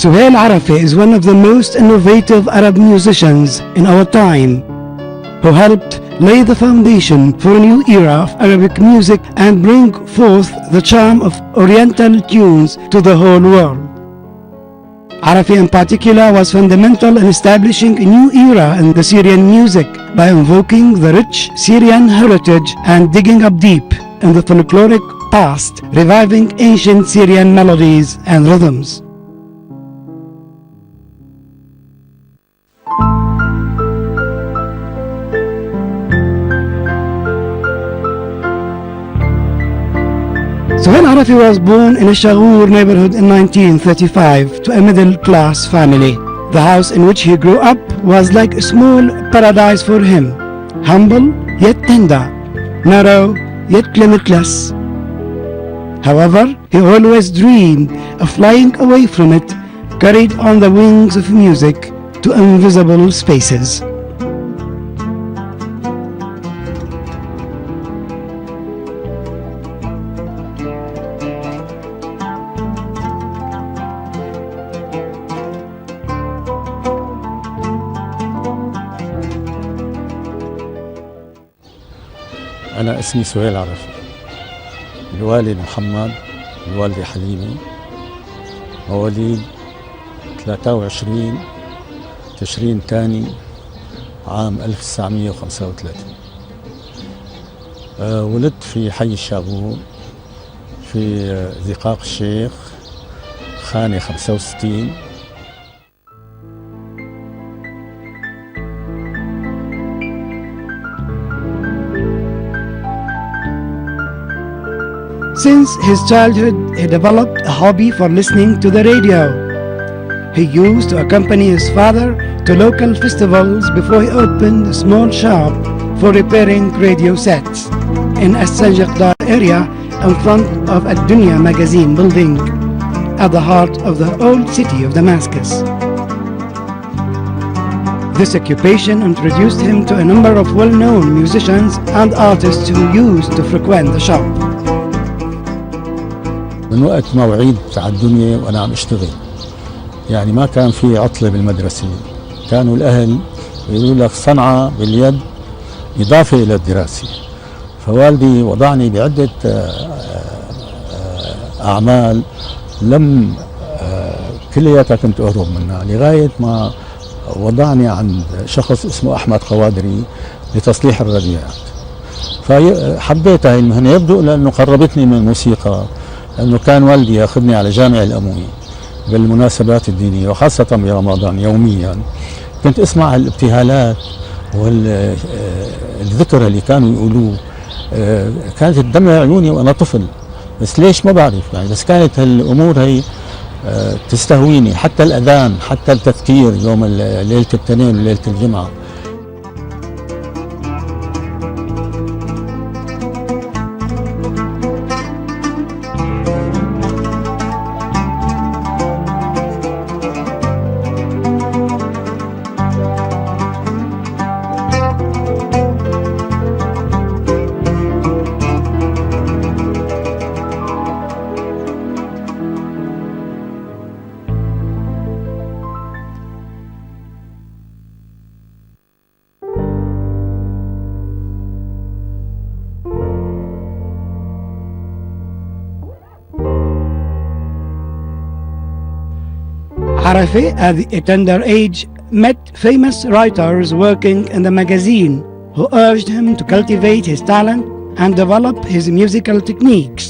Sohiel Arafa is one of the most innovative Arab musicians in our time, who helped lay the foundation for a new era of Arabic music and bring forth the charm of Oriental tunes to the whole world. Arafa in particular was fundamental in establishing a new era in the Syrian music by invoking the rich Syrian heritage and digging up deep in the folkloric past, reviving ancient Syrian melodies and rhythms. Sohiel Arafa was born in a Shaghur neighborhood in 1935 to a middle-class family. The house in which he grew up was like a small paradise for him, humble yet tender, narrow yet limitless. However, he always dreamed of flying away from it, carried on the wings of music to invisible spaces. أنا اسمي سهيل عرفة، الوالد محمد، الوالدة حليمة، مواليد 23 تشرين ثاني عام 1935. ولدت في حي الشاغور في زقاق الشيخ خانة 65. Since his childhood, he developed a hobby for listening to the radio. He used to accompany his father to local festivals before he opened a small shop for repairing radio sets in As-Sanjaqdar area in front of Ad-Dunya magazine building at the heart of the old city of Damascus. This occupation introduced him to a number of well-known musicians and artists who used to frequent the shop. من وقت مواعيد بتاع الدنيا وأنا عم أشتغل، يعني ما كان في عطلة بالمدرسة. كانوا الأهل يقولوا لك صنعة باليد إضافة إلى الدراسة. فوالدي وضعني بعدة أعمال لم كلياتها كنت أهرب منها، لغاية ما وضعني عند شخص اسمه أحمد قوادري لتصليح الراديوات. فحبيت هاي المهنة، يبدو لأنه قربتني من الموسيقى، لأنه كان والدي ياخذني على جامع الأموي بالمناسبات الدينية وخاصة برمضان يوميا. كنت أسمع الابتهالات والذكر اللي كانوا يقولوه، كانت تدمع عيوني وأنا طفل، بس ليش ما بعرف يعني، بس كانت هالأمور هي تستهويني، حتى الأذان، حتى التذكير يوم ليلة الاثنين وليلة الجمعة. Arafa, at a tender age, met famous writers working in the magazine who urged him to cultivate his talent and develop his musical techniques.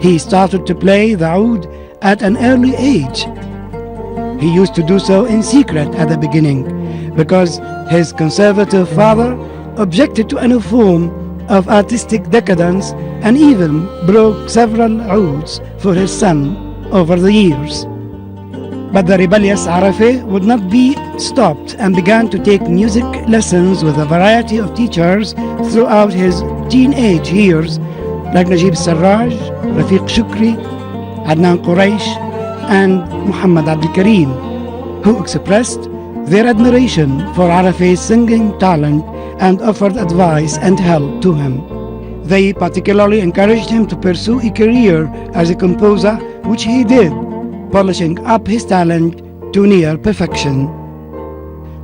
He started to play the oud at an early age. He used to do so in secret at the beginning because his conservative father objected to any form of artistic decadence and even broke several ouds for his son over the years. But the rebellious Arafa would not be stopped and began to take music lessons with a variety of teachers throughout his teenage years, like Najib Sarraj, Rafiq Shukri, Adnan Quraish, and Muhammad Abdul Karim, who expressed their admiration for Arafa's singing talent and offered advice and help to him. They particularly encouraged him to pursue a career as a composer, which he did, polishing up his talent to near perfection.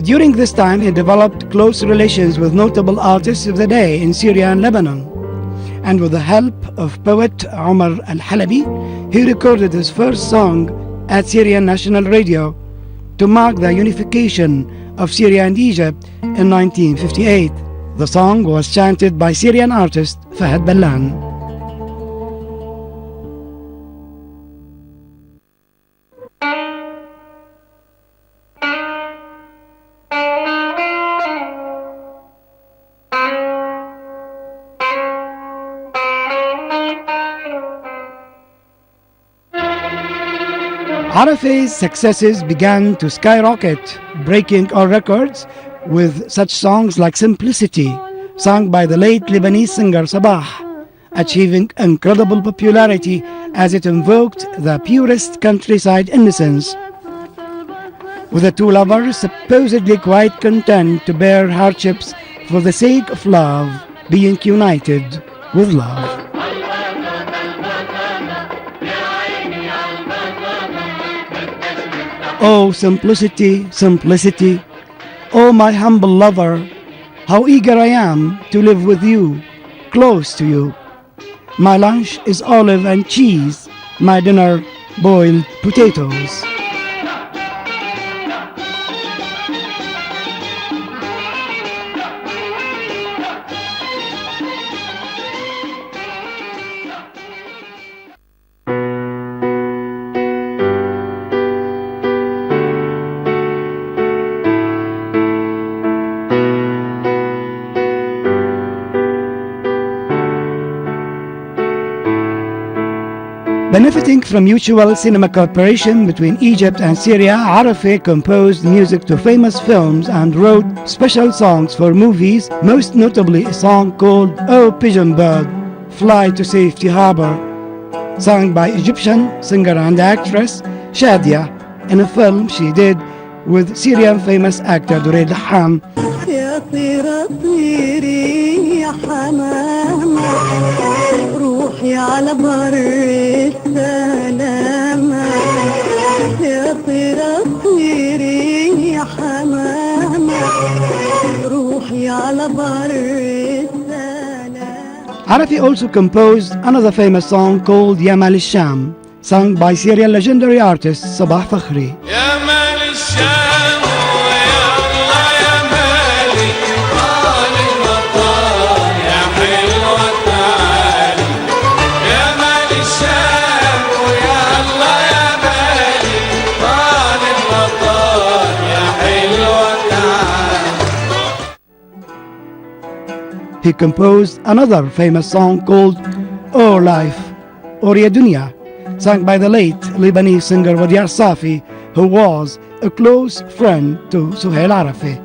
During this time, he developed close relations with notable artists of the day in Syria and Lebanon. And with the help of poet Omar al-Halabi, he recorded his first song at Syrian National Radio to mark the unification of Syria and Egypt in 1958. The song was chanted by Syrian artist Fahad Ballan. Arafa's successes began to skyrocket, breaking all records with such songs like Simplicity, sung by the late Lebanese singer Sabah, achieving incredible popularity as it invoked the purest countryside innocence, with the two lovers supposedly quite content to bear hardships for the sake of love, being united with love. Oh, simplicity, simplicity, oh my humble lover, how eager I am to live with you, close to you. My lunch is olive and cheese, my dinner boiled potatoes. Benefiting from mutual cinema cooperation between Egypt and Syria, Arafa composed music to famous films and wrote special songs for movies, most notably a song called Oh Pigeon Bird, Fly to Safety Harbor, sung by Egyptian singer and actress Shadia in a film she did with Syrian famous actor Dureid Laham. روحي على بر السلامة يا طيرة طيري يا حمامة روحي على بر السلامة. Arafa also composed another famous song called Ya Mal al-Sham, sung by Syrian legendary artist Sabah Fakhri. يا مال الشام He composed another famous song called Oh Life, or Ya Dunya, sung by the late Lebanese singer Wadiar Safi, who was a close friend to Sohiel Arafa.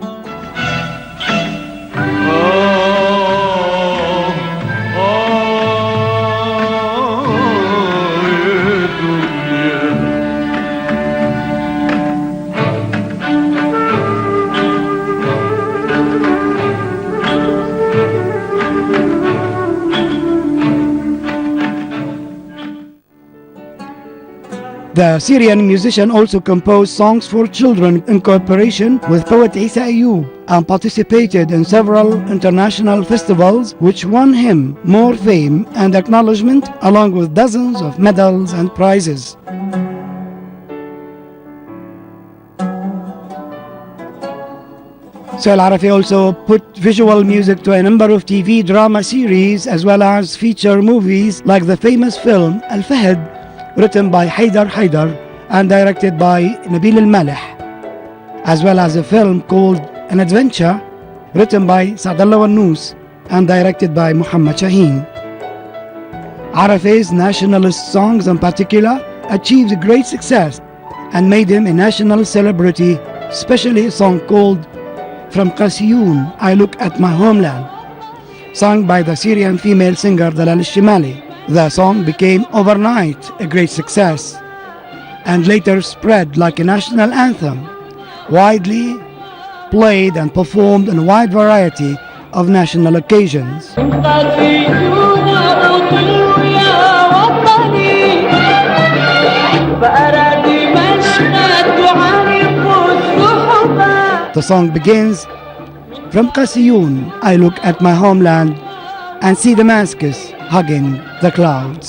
The Syrian musician also composed songs for children in cooperation with poet Isa Ayoub and participated in several international festivals which won him more fame and acknowledgement along with dozens of medals and prizes. Sohiel Arafa also put visual music to a number of TV drama series as well as feature movies like the famous film Al-Fahd, written by Haydar and directed by Nabil al-Malih, as well as a film called An Adventure, written by Saadallah Wannous and directed by Muhammad Shaheen. Arafa's nationalist songs in particular achieved great success and made him a national celebrity, especially a song called From Qasiyun, I Look at My Homeland, sung by the Syrian female singer Dalal al-Shimali. The song became overnight a great success and later spread like a national anthem, widely played and performed in a wide variety of national occasions. The song begins, "From Qasiyun I look at my homeland and see Damascus hugging the clouds."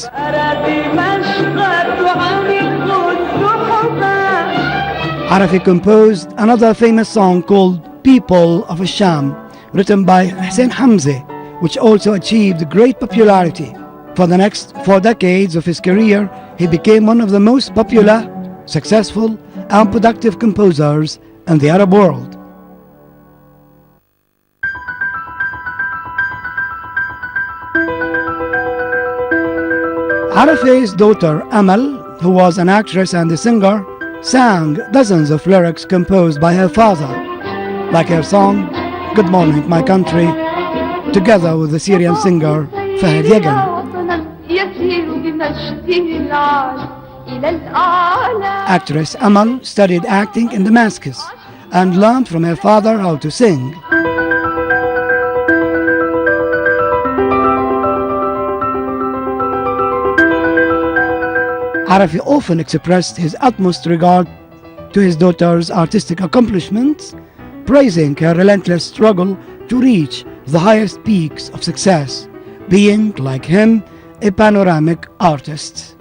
Arafa composed another famous song called "People of Sham," written by Hussein Hamze, which also achieved great popularity. For the next 4 decades of his career, he became one of the most popular, successful, and productive composers in the Arab world. Arafa's daughter Amal, who was an actress and a singer, sang dozens of lyrics composed by her father, like her song "Good Morning My Country," together with the Syrian singer Fahad Yagan. Actress Amal studied acting in Damascus and learned from her father how to sing. Arafa often expressed his utmost regard to his daughter's artistic accomplishments, praising her relentless struggle to reach the highest peaks of success, being, like him, a panoramic artist.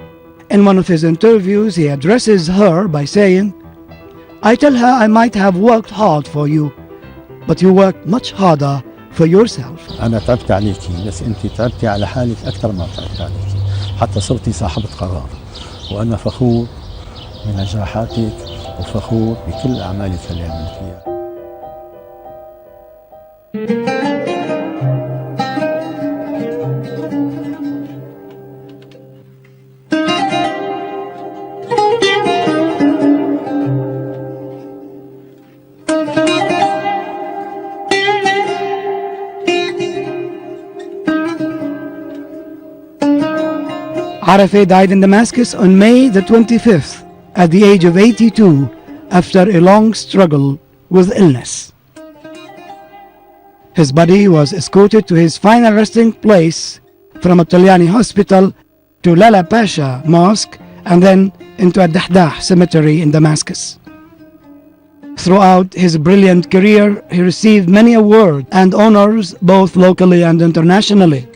In one of his interviews, he addresses her by saying, "I tell her I might have worked hard for you, but you worked much harder for yourself." أنا تعبت عليكي، بس أنت تعبتي على حالك أكثر ما تعبت عليكي، حتى صرتي صاحبة قرار، وأنا فخور بنجاحاتك وفخور بكل أعمالك اللي عملتيها. Arafa died in Damascus on May the 25th at the age of 82 after a long struggle with illness. His body was escorted to his final resting place from a Talyani hospital to Lala Pasha Mosque and then into a Dahdah cemetery in Damascus. Throughout his brilliant career, he received many awards and honors both locally and internationally.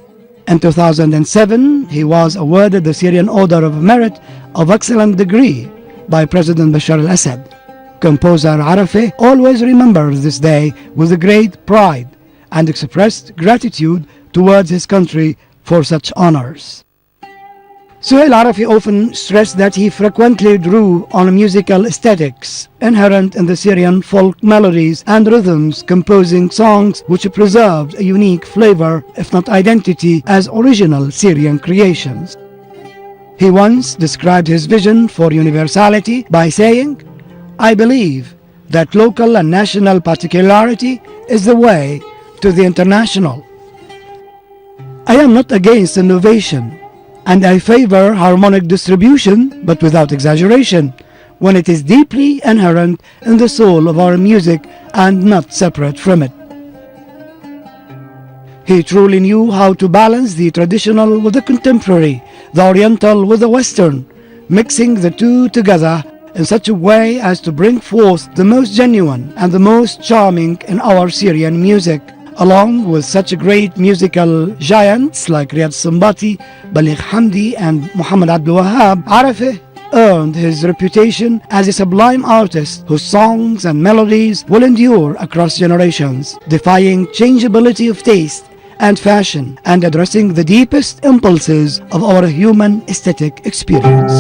In 2007, he was awarded the Syrian Order of Merit of Excellent Degree by President Bashar al-Assad. Composer Arafa always remembers this day with great pride and expressed gratitude towards his country for such honors. Sohiel Arafa often stressed that he frequently drew on musical aesthetics inherent in the Syrian folk melodies and rhythms, composing songs which preserved a unique flavor, if not identity, as original Syrian creations. He once described his vision for universality by saying, "I believe that local and national particularity is the way to the international. I am not against innovation, and I favor harmonic distribution, but without exaggeration, when it is deeply inherent in the soul of our music and not separate from it." He truly knew how to balance the traditional with the contemporary, the Oriental with the Western, mixing the two together in such a way as to bring forth the most genuine and the most charming in our Syrian music. Along with such great musical giants like Riyad Sambati, Baligh Hamdi and Muhammad Abdul Wahab, Arafa earned his reputation as a sublime artist whose songs and melodies will endure across generations, defying changeability of taste and fashion and addressing the deepest impulses of our human aesthetic experience.